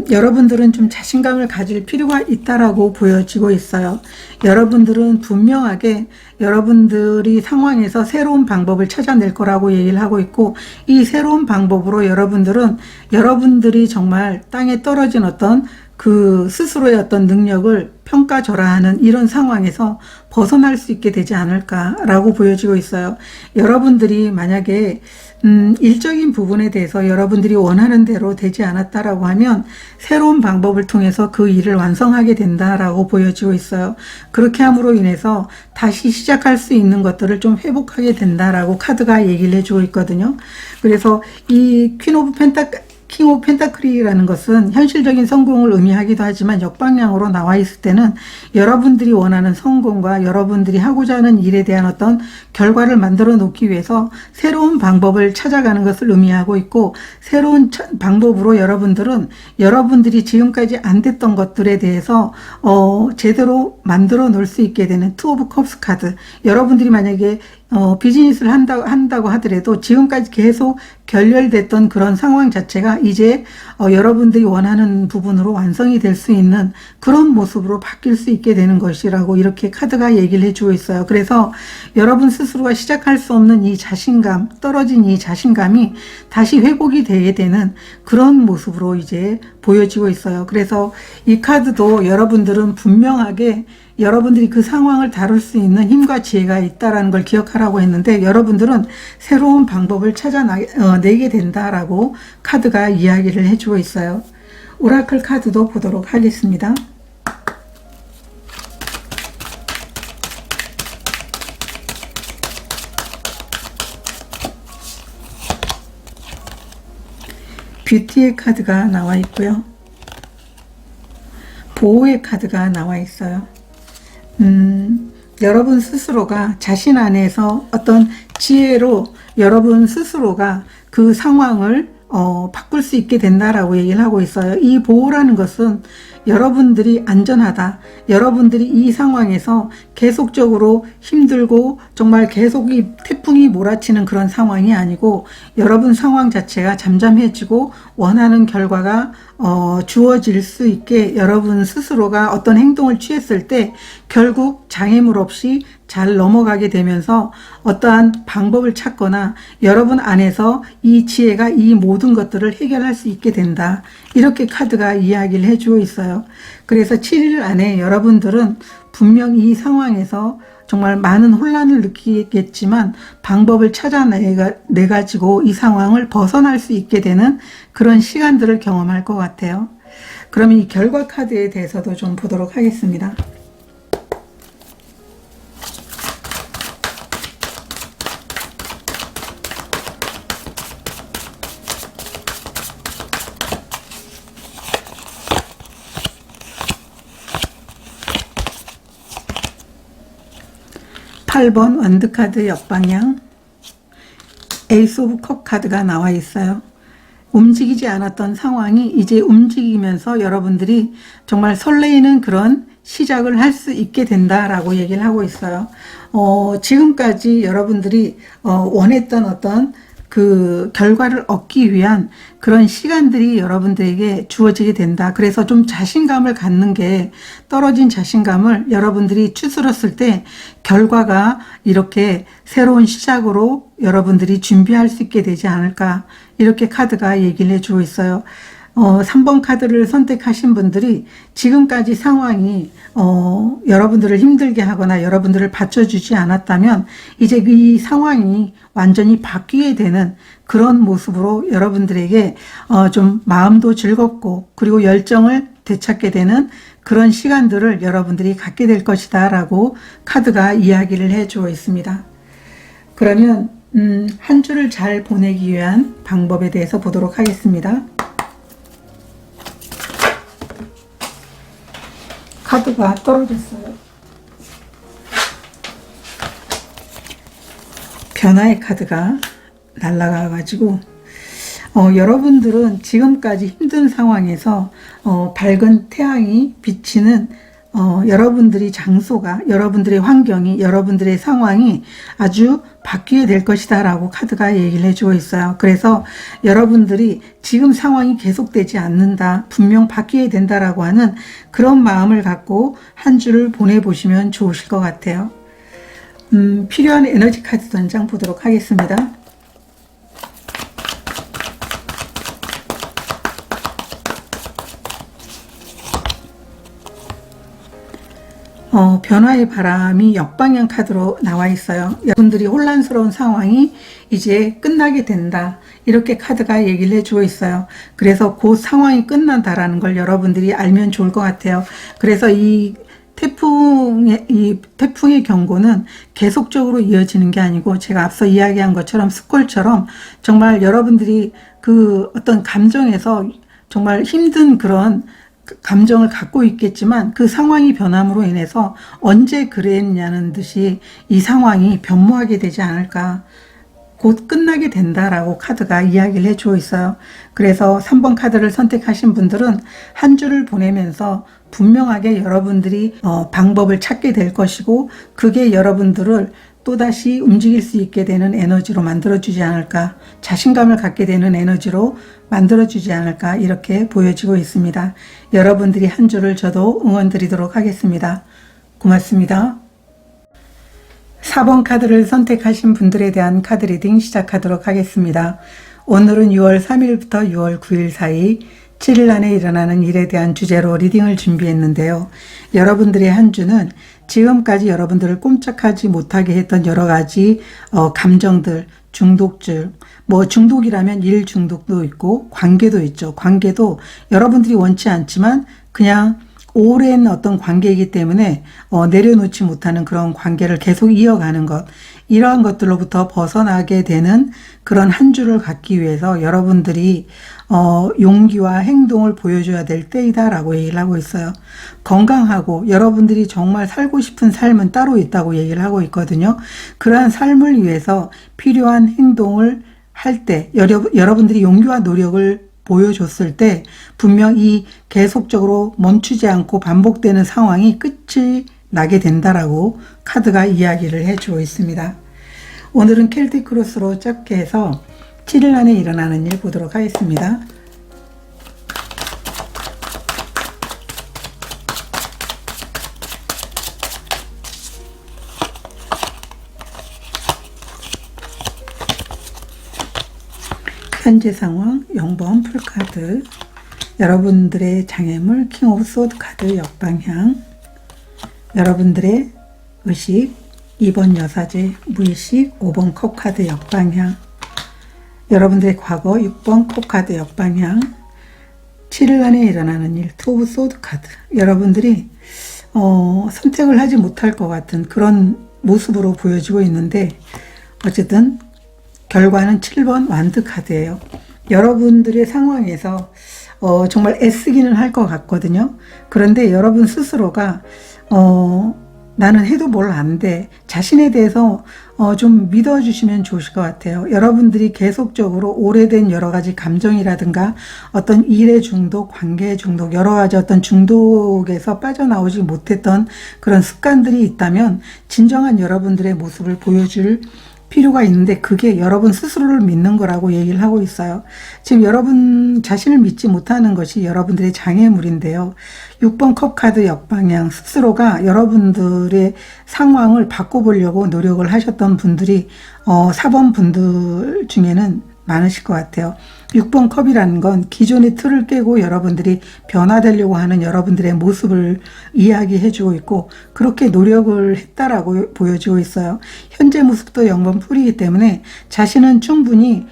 여러분들은 좀 자신감을 가질 필요가 있다라고 보여지고 있어요. 여러분들은 분명하게 여러분들이 상황에서 새로운 방법을 찾아낼 거라고 얘기를 하고 있고, 이 새로운 방법으로 여러분들이 정말 땅에 떨어진 어떤 그 스스로의 어떤 능력을 평가절하하는 이런 상황에서 벗어날 수 있게 되지 않을까라고 보여지고 있어요. 여러분들이 만약에 일적인 부분에 대해서 여러분들이 원하는 대로 되지 않았다라고 하면 새로운 방법을 통해서 그 일을 완성하게 된다라고 보여지고 있어요. 그렇게 함으로 인해서 다시 시작할 수 있는 것들을 좀 회복하게 된다라고 카드가 얘기를 해주고 있거든요. 그래서 이 킹 오브 펜타클이라는 것은 현실적인 성공을 의미하기도 하지만 역방향으로 나와 있을 때는 여러분들이 원하는 성공과 여러분들이 하고자 하는 일에 대한 어떤 결과를 만들어 놓기 위해서 새로운 방법을 찾아가는 것을 의미하고 있고, 새로운 방법으로 여러분들이 지금까지 안 됐던 것들에 대해서 제대로 만들어 놓을 수 있게 되는 투 오브 컵스 카드, 여러분들이 만약에 비즈니스를 한다고 하더라도 지금까지 계속 결렬됐던 그런 상황 자체가 이제 여러분들이 원하는 부분으로 완성이 될 수 있는 그런 모습으로 바뀔 수 있게 되는 것이라고 이렇게 카드가 얘기를 해주고 있어요. 그래서 여러분 스스로가 시작할 수 없는 이 자신감, 떨어진 이 자신감이 다시 회복이 되게 되는 그런 모습으로 이제 보여지고 있어요. 그래서 이 카드도 여러분들은 분명하게 여러분들이 그 상황을 다룰 수 있는 힘과 지혜가 있다는 걸 기억하라고 했는데, 여러분들은 새로운 방법을 찾아내게 된다라고 카드가 이야기를 해주고 있어요. 오라클 카드도 보도록 하겠습니다. 뷰티의 카드가 나와 있고요. 보호의 카드가 나와 있어요. 여러분 스스로가 자신 안에서 어떤 지혜로 여러분 스스로가 그 상황을 바꿀 수 있게 된다라고 얘기를 하고 있어요. 이 보호라는 것은 여러분들이 안전하다, 여러분들이 이 상황에서 계속적으로 힘들고 정말 계속 이 태풍이 몰아치는 그런 상황이 아니고 여러분 상황 자체가 잠잠해지고 원하는 결과가 주어질 수 있게 여러분 스스로가 어떤 행동을 취했을 때 결국 장애물 없이 잘 넘어가게 되면서 어떠한 방법을 찾거나 여러분 안에서 이 지혜가 이 모든 것들을 해결할 수 있게 된다, 이렇게 카드가 이야기를 해주고 있어요. 그래서 7일 안에 여러분들은 분명 이 상황에서 정말 많은 혼란을 느끼겠지만 방법을 찾아내 가지고 이 상황을 벗어날 수 있게 되는 그런 시간들을 경험할 것 같아요. 그러면 이 결과 카드에 대해서도 좀 보도록 하겠습니다. 8번 원드카드 역방향, 에이스 오브 컵 카드가 나와 있어요. 움직이지 않았던 상황이 이제 움직이면서 여러분들이 정말 설레이는 그런 시작을 할 수 있게 된다라고 얘기를 하고 있어요. 지금까지 여러분들이 원했던 어떤 그 결과를 얻기 위한 그런 시간들이 여러분들에게 주어지게 된다. 그래서 좀 자신감을 갖는 게, 떨어진 자신감을 여러분들이 추스렀을 때 결과가 이렇게 새로운 시작으로 여러분들이 준비할 수 있게 되지 않을까, 이렇게 카드가 얘기를 해주고 있어요. 3번 카드를 선택하신 분들이 지금까지 상황이 여러분들을 힘들게 하거나 여러분들을 받쳐주지 않았다면 이제 이 상황이 완전히 바뀌게 되는 그런 모습으로 여러분들에게 좀 마음도 즐겁고 그리고 열정을 되찾게 되는 그런 시간들을 여러분들이 갖게 될 것이다 라고 카드가 이야기를 해주고 있습니다. 그러면 한 주를 잘 보내기 위한 방법에 대해서 보도록 하겠습니다. 카드가 떨어졌어요. 변화의 카드가 날아가 가지고 여러분들은 지금까지 힘든 상황에서 밝은 태양이 비치는 여러분들의 장소가, 여러분들의 환경이, 여러분들의 상황이 아주 바뀌게 될 것이다 라고 카드가 얘기를 해주고 있어요. 그래서 여러분들이 지금 상황이 계속되지 않는다, 분명 바뀌게 된다라고 하는 그런 마음을 갖고 한 주를 보내보시면 좋으실 것 같아요. 필요한 에너지 카드 전장 보도록 하겠습니다. 변화의 바람이 역방향 카드로 나와 있어요. 여러분들이 혼란스러운 상황이 이제 끝나게 된다, 이렇게 카드가 얘기를 해주고 있어요. 그래서 곧 상황이 끝난다라는 걸 여러분들이 알면 좋을 것 같아요. 그래서 이 태풍의 경고는 계속적으로 이어지는 게 아니고, 제가 앞서 이야기한 것처럼 스콜처럼 정말 여러분들이 그 어떤 감정에서 정말 힘든 그런 감정을 갖고 있겠지만 그 상황이 변함으로 인해서 언제 그랬냐는 듯이 이 상황이 변모하게 되지 않을까, 곧 끝나게 된다라고 카드가 이야기를 해주고 있어요. 그래서 3번 카드를 선택하신 분들은 한 주를 보내면서 분명하게 여러분들이 방법을 찾게 될 것이고, 그게 여러분들을 또다시 움직일 수 있게 되는 에너지로 만들어주지 않을까, 자신감을 갖게 되는 에너지로 만들어주지 않을까, 이렇게 보여지고 있습니다. 여러분들이 한 주를 저도 응원드리도록 하겠습니다. 고맙습니다. 4번 카드를 선택하신 분들에 대한 카드 리딩 시작하도록 하겠습니다. 오늘은 6월 3일부터 6월 9일 사이 7일 안에 일어나는 일에 대한 주제로 리딩을 준비했는데요. 여러분들의 한 주는 지금까지 여러분들을 꼼짝하지 못하게 했던 여러 가지 감정들, 중독증, 중독이라면 일 중독도 있고 관계도 있죠. 관계도 여러분들이 원치 않지만 그냥 오랜 어떤 관계이기 때문에 내려놓지 못하는 그런 관계를 계속 이어가는 것, 이러한 것들로부터 벗어나게 되는 그런 한 주를 갖기 위해서 여러분들이 용기와 행동을 보여줘야 될 때이다라고 얘기를 하고 있어요. 건강하고 여러분들이 정말 살고 싶은 삶은 따로 있다고 얘기를 하고 있거든요. 그러한 삶을 위해서 필요한 행동을 할 때 여러분들이 용기와 노력을 보여줬을 때 분명 이 계속적으로 멈추지 않고 반복되는 상황이 끝이 나게 된다라고 카드가 이야기를 해주고 있습니다. 오늘은 켈틱 크로스로 짧게 해서 7일 안에 일어나는 일 보도록 하겠습니다. 현재 상황 0번 풀카드, 여러분들의 장애물 킹 오브 소드 카드 역방향, 여러분들의 의식 2번 여사제 무의식, 5번 컵카드 역방향, 여러분들의 과거 6번 컵카드 역방향, 7일 안에 일어나는 일, 투 오브 소드 카드. 여러분들이 선택을 하지 못할 것 같은 그런 모습으로 보여지고 있는데, 어쨌든 결과는 7번 완드 카드예요. 여러분들의 상황에서 정말 애쓰기는 할 것 같거든요. 그런데 여러분 스스로가 나는 해도 뭘 안 돼. 자신에 대해서 좀 믿어주시면 좋으실 것 같아요. 여러분들이 계속적으로 오래된 여러 가지 감정이라든가 어떤 일의 중독, 관계의 중독, 여러 가지 어떤 중독에서 빠져나오지 못했던 그런 습관들이 있다면 진정한 여러분들의 모습을 보여줄 필요가 있는데, 그게 여러분 스스로를 믿는 거라고 얘기를 하고 있어요. 지금 여러분 자신을 믿지 못하는 것이 여러분들의 장애물인데요. 6번 컵 카드 역방향, 스스로가 여러분들의 상황을 바꿔보려고 노력을 하셨던 분들이 4번 분들 중에는 많으실 것 같아요. 6번 컵이라는 건 기존의 틀을 깨고 여러분들이 변화되려고 하는 여러분들의 모습을 이야기해주고 있고, 그렇게 노력을 했다라고 보여지고 있어요. 현재 모습도 0번 풀이기 때문에 자신은 충분히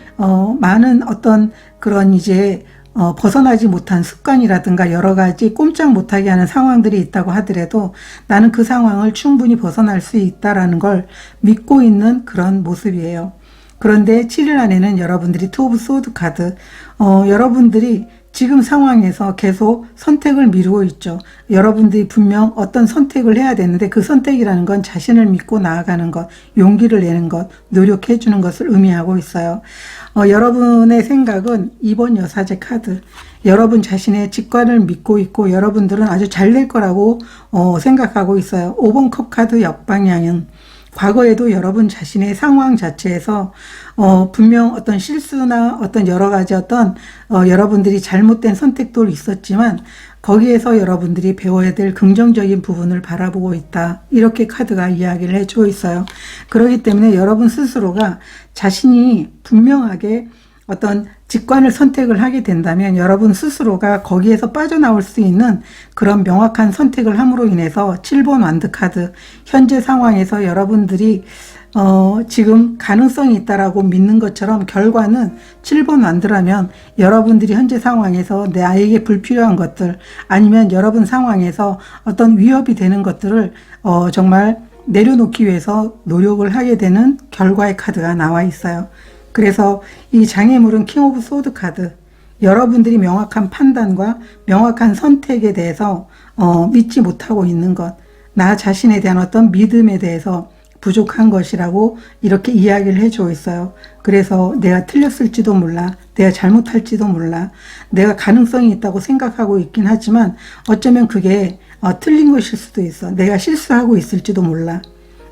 많은 어떤 그런 이제 벗어나지 못한 습관이라든가 여러 가지 꼼짝 못하게 하는 상황들이 있다고 하더라도 나는 그 상황을 충분히 벗어날 수 있다라는 걸 믿고 있는 그런 모습이에요. 그런데 7일 안에는 여러분들이 투 오브 소드 카드, 여러분들이 지금 상황에서 계속 선택을 미루고 있죠. 여러분들이 분명 어떤 선택을 해야 되는데, 그 선택이라는 건 자신을 믿고 나아가는 것, 용기를 내는 것, 노력해 주는 것을 의미하고 있어요. 여러분의 생각은 2번 여사제 카드, 여러분 자신의 직관을 믿고 있고 여러분들은 아주 잘 될 거라고 생각하고 있어요. 5번 컵 카드 역방향은 과거에도 여러분 자신의 상황 자체에서 분명 어떤 실수나 어떤 여러 가지 어떤 여러분들이 잘못된 선택도 있었지만, 거기에서 여러분들이 배워야 될 긍정적인 부분을 바라보고 있다. 이렇게 카드가 이야기를 해주고 있어요. 그렇기 때문에 여러분 스스로가 자신이 분명하게 어떤 직관을 선택을 하게 된다면 여러분 스스로가 거기에서 빠져나올 수 있는 그런 명확한 선택을 함으로 인해서 7번 완드 카드, 현재 상황에서 여러분들이 지금 가능성이 있다라고 믿는 것처럼 결과는 7번 완드라면 여러분들이 현재 상황에서 나에게 불필요한 것들, 아니면 여러분 상황에서 어떤 위협이 되는 것들을 정말 내려놓기 위해서 노력을 하게 되는 결과의 카드가 나와 있어요. 그래서 이 장애물은 킹 오브 소드 카드, 여러분들이 명확한 판단과 명확한 선택에 대해서 믿지 못하고 있는 것, 나 자신에 대한 어떤 믿음에 대해서 부족한 것이라고 이렇게 이야기를 해주고 있어요. 그래서 내가 틀렸을지도 몰라, 내가 잘못할지도 몰라, 내가 가능성이 있다고 생각하고 있긴 하지만 어쩌면 그게 틀린 것일 수도 있어, 내가 실수하고 있을지도 몰라.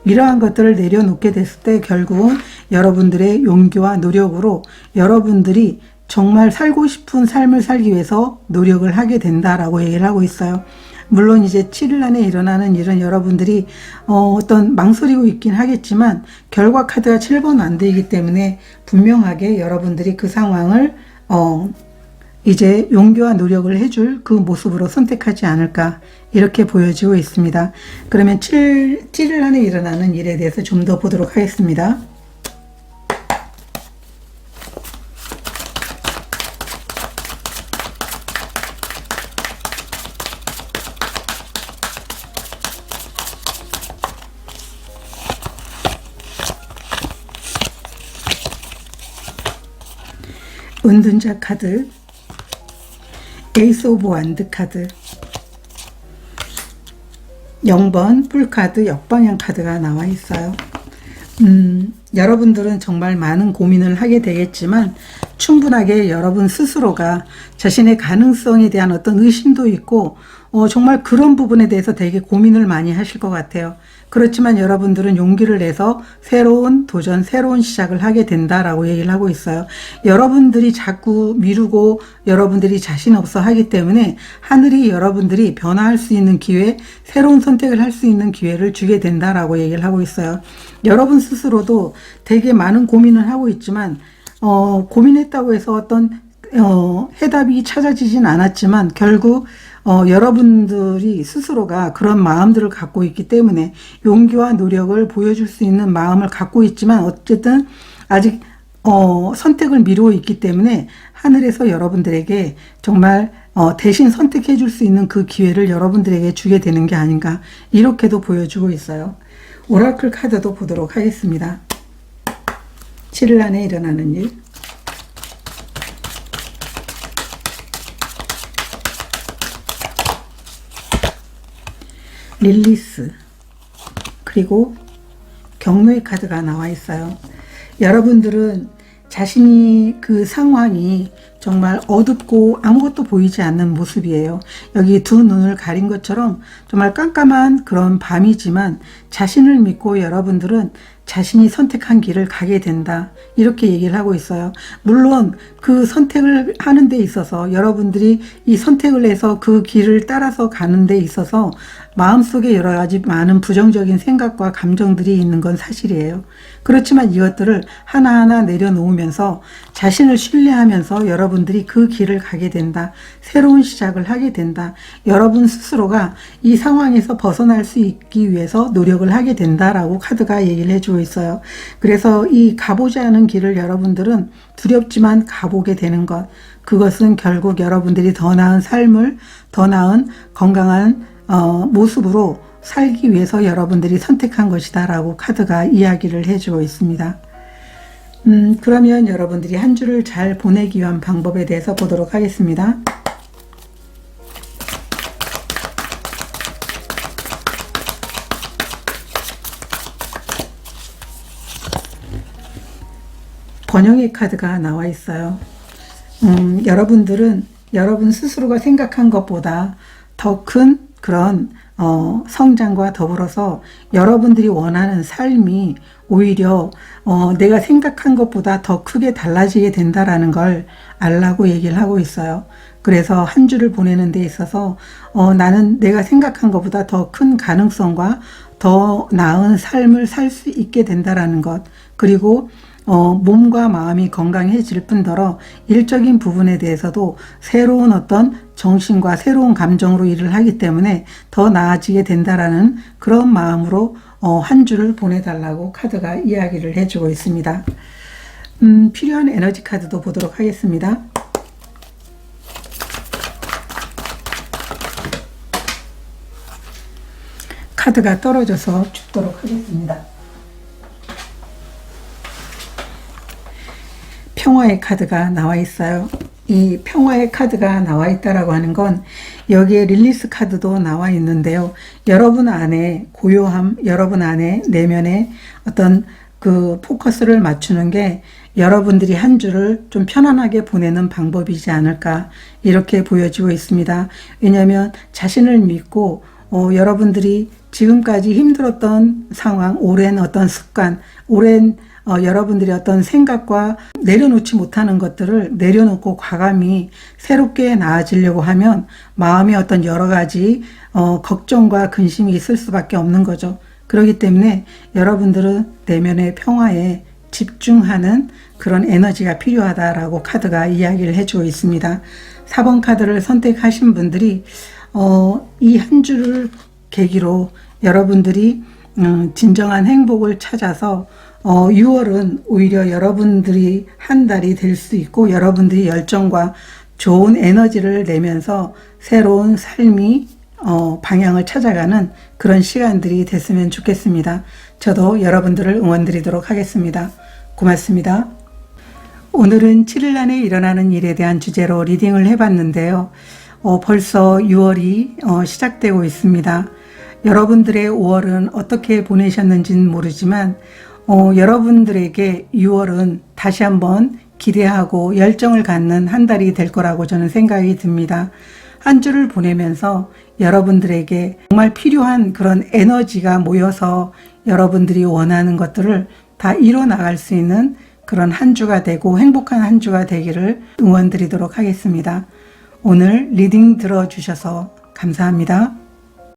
이러한 것들을 내려놓게 됐을 때 결국은 여러분들의 용기와 노력으로 여러분들이 정말 살고 싶은 삶을 살기 위해서 노력을 하게 된다라고 얘기를 하고 있어요. 물론 이제 7일 안에 일어나는 일은 여러분들이 어떤 망설이고 있긴 하겠지만, 결과 카드가 7번 안 되기 때문에 분명하게 여러분들이 그 상황을 이제 용기와 노력을 해줄 그 모습으로 선택하지 않을까, 이렇게 보여지고 있습니다. 그러면 7일 안에 일어나는 일에 대해서 좀 더 보도록 하겠습니다. 은둔자 카드, 에이스 오브 완드 카드, 0번 풀카드 역방향 카드가 나와 있어요. 여러분들은 정말 많은 고민을 하게 되겠지만 충분하게 여러분 스스로가 자신의 가능성에 대한 어떤 의심도 있고 정말 그런 부분에 대해서 되게 고민을 많이 하실 것 같아요. 그렇지만 여러분들은 용기를 내서 새로운 도전, 새로운 시작을 하게 된다라고 얘기를 하고 있어요. 여러분들이 자꾸 미루고 여러분들이 자신 없어 하기 때문에 하늘이 여러분들이 변화할 수 있는 기회, 새로운 선택을 할 수 있는 기회를 주게 된다라고 얘기를 하고 있어요. 여러분 스스로도 되게 많은 고민을 하고 있지만 고민했다고 해서 어떤 해답이 찾아지진 않았지만 결국 여러분들이 스스로가 그런 마음들을 갖고 있기 때문에 용기와 노력을 보여줄 수 있는 마음을 갖고 있지만 어쨌든 아직 선택을 미루고 있기 때문에 하늘에서 여러분들에게 정말 대신 선택해 줄 수 있는 그 기회를 여러분들에게 주게 되는 게 아닌가, 이렇게도 보여주고 있어요. 오라클 카드도 보도록 하겠습니다. 7일 안에 일어나는 일. 릴리스, 그리고 경로의 카드가 나와 있어요. 여러분들은 자신이 그 상황이 정말 어둡고 아무것도 보이지 않는 모습이에요. 여기 두 눈을 가린 것처럼 정말 깜깜한 그런 밤이지만 자신을 믿고 여러분들은 자신이 선택한 길을 가게 된다, 이렇게 얘기를 하고 있어요. 물론 그 선택을 하는 데 있어서 여러분들이 이 선택을 해서 그 길을 따라서 가는 데 있어서 마음속에 여러 가지 많은 부정적인 생각과 감정들이 있는 건 사실이에요. 그렇지만 이것들을 하나하나 내려놓으면서 자신을 신뢰하면서 여러분들이 그 길을 가게 된다, 새로운 시작을 하게 된다, 여러분 스스로가 이 상황에서 벗어날 수 있기 위해서 노력을 하게 된다라고 카드가 얘기를 해주고 있어요. 그래서 이 가보지 않은 길을 여러분들은 두렵지만 가보게 되는 것, 그것은 결국 여러분들이 더 나은 삶을, 더 나은 건강한 모습으로 살기 위해서 여러분들이 선택한 것이다 라고 카드가 이야기를 해주고 있습니다. 그러면 여러분들이 한 주를 잘 보내기 위한 방법에 대해서 보도록 하겠습니다. 번영의 카드가 나와 있어요. 여러분들은 여러분 스스로가 생각한 것보다 더 큰 그런 성장과 더불어서 여러분들이 원하는 삶이 오히려 내가 생각한 것보다 더 크게 달라지게 된다라는 걸 알라고 얘기를 하고 있어요. 그래서 한 주를 보내는 데 있어서 나는 내가 생각한 것보다 더 큰 가능성과 더 나은 삶을 살 수 있게 된다라는 것, 그리고 몸과 마음이 건강해질 뿐더러 일적인 부분에 대해서도 새로운 어떤 정신과 새로운 감정으로 일을 하기 때문에 더 나아지게 된다라는 그런 마음으로 한 주를 보내달라고 카드가 이야기를 해주고 있습니다. 필요한 에너지 카드도 보도록 하겠습니다. 카드가 떨어져서 줍도록 하겠습니다. 평화의 카드가 나와 있어요. 이 평화의 카드가 나와 있다라고 하는 건 여기에 릴리스 카드도 나와 있는데요. 여러분 안에 고요함, 여러분 안에 내면에 어떤 그 포커스를 맞추는 게 여러분들이 한 주를 좀 편안하게 보내는 방법이지 않을까, 이렇게 보여지고 있습니다. 왜냐하면 자신을 믿고 여러분들이 지금까지 힘들었던 상황, 오랜 어떤 습관, 오랜 여러분들이 어떤 생각과 내려놓지 못하는 것들을 내려놓고 과감히 새롭게 나아지려고 하면 마음에 어떤 여러 가지 걱정과 근심이 있을 수밖에 없는 거죠. 그렇기 때문에 여러분들은 내면의 평화에 집중하는 그런 에너지가 필요하다라고 카드가 이야기를 해주고 있습니다. 4번 카드를 선택하신 분들이 이 한 주를 계기로 여러분들이 진정한 행복을 찾아서 6월은 오히려 여러분들이 한 달이 될 수 있고 여러분들이 열정과 좋은 에너지를 내면서 새로운 삶이 방향을 찾아가는 그런 시간들이 됐으면 좋겠습니다. 저도 여러분들을 응원드리도록 하겠습니다. 고맙습니다. 오늘은 7일 안에 일어나는 일에 대한 주제로 리딩을 해봤는데요. 벌써 6월이 시작되고 있습니다. 여러분들의 5월은 어떻게 보내셨는지는 모르지만 여러분들에게 6월은 다시 한번 기대하고 열정을 갖는 한 달이 될 거라고 저는 생각이 듭니다. 한 주를 보내면서 여러분들에게 정말 필요한 그런 에너지가 모여서 여러분들이 원하는 것들을 다 이뤄나갈 수 있는 그런 한 주가 되고 행복한 한 주가 되기를 응원드리도록 하겠습니다. 오늘 리딩 들어주셔서 감사합니다.